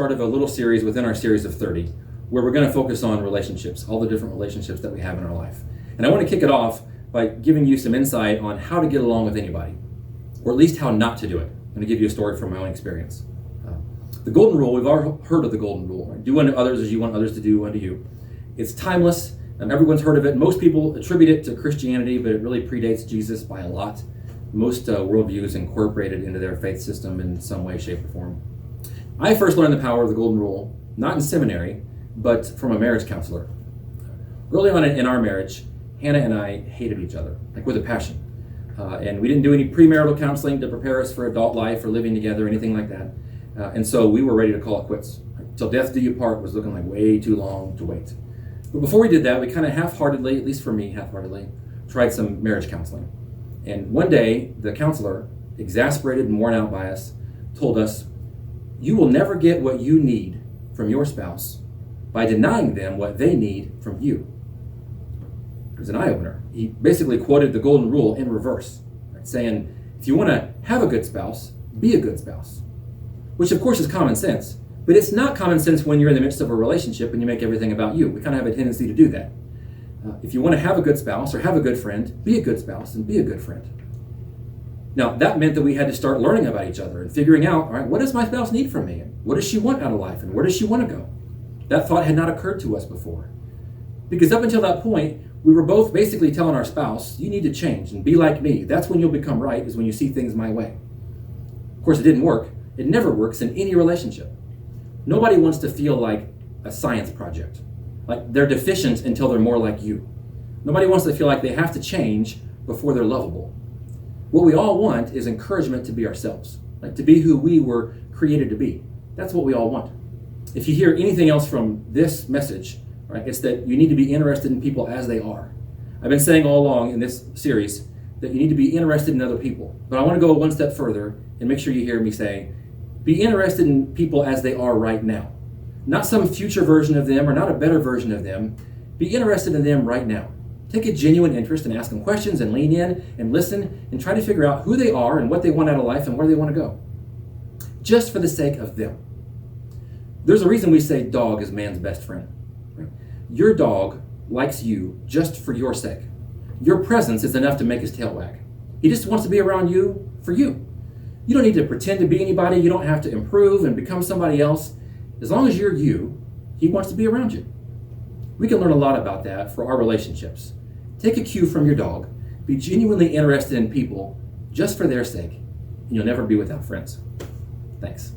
part of a little series within our series of 30, where we're going to focus on relationships, all the different relationships that we have in our life. And I want to kick it off by giving you some insight on how to get along with anybody, or at least how not to do it. I'm going to give you a story from my own experience. The golden rule, we've all heard of the golden rule, right? Do unto others as you want others to do unto you. It's timeless, and everyone's heard of it. Most people attribute it to Christianity, but it really predates Jesus by a lot. Most worldviews incorporate it into their faith system in some way, shape, or form. I first learned the power of the golden rule, not in seminary, but from a marriage counselor. Early on in our marriage, Hannah and I hated each other, like with a passion. And we didn't do any premarital counseling to prepare us for adult life or living together or anything like that. And so we were ready to call it quits. Till death do you part was looking like way too long to wait. But before we did that, we kind of half-heartedly, at least for me, half-heartedly, tried some marriage counseling. And one day, the counselor, exasperated and worn out by us, told us, "You will never get what you need from your spouse by denying them what they need from you." It was an eye-opener. He basically quoted the golden rule in reverse, right? Saying, if you want to have a good spouse, be a good spouse. Which of course is common sense, but it's not common sense when you're in the midst of a relationship and you make everything about you. We kind of have a tendency to do that. If you want to have a good spouse or have a good friend, be a good spouse and be a good friend. Now, that meant that we had to start learning about each other and figuring out, all right, what does my spouse need from me? And what does she want out of life? And where does she want to go? That thought had not occurred to us before. Because up until that point, we were both basically telling our spouse, you need to change and be like me. That's when you'll become right, is when you see things my way. Of course, it didn't work. It never works in any relationship. Nobody wants to feel like a science project, like they're deficient until they're more like you. Nobody wants to feel like they have to change before they're lovable. What we all want is encouragement to be ourselves, like to be who we were created to be. That's what we all want. If you hear anything else from this message, right, it's that you need to be interested in people as they are. I've been saying all along in this series that you need to be interested in other people. But I want to go one step further and make sure you hear me say, be interested in people as they are right now. Not some future version of them or not a better version of them. Be interested in them right now. Take a genuine interest and ask them questions and lean in and listen and try to figure out who they are and what they want out of life and where they want to go. Just for the sake of them. There's a reason we say dog is man's best friend. Right? Your dog likes you just for your sake. Your presence is enough to make his tail wag. He just wants to be around you for you. You don't need to pretend to be anybody. You don't have to improve and become somebody else. As long as you're you, he wants to be around you. We can learn a lot about that for our relationships. Take a cue from your dog. Be genuinely interested in people just for their sake, and you'll never be without friends. Thanks.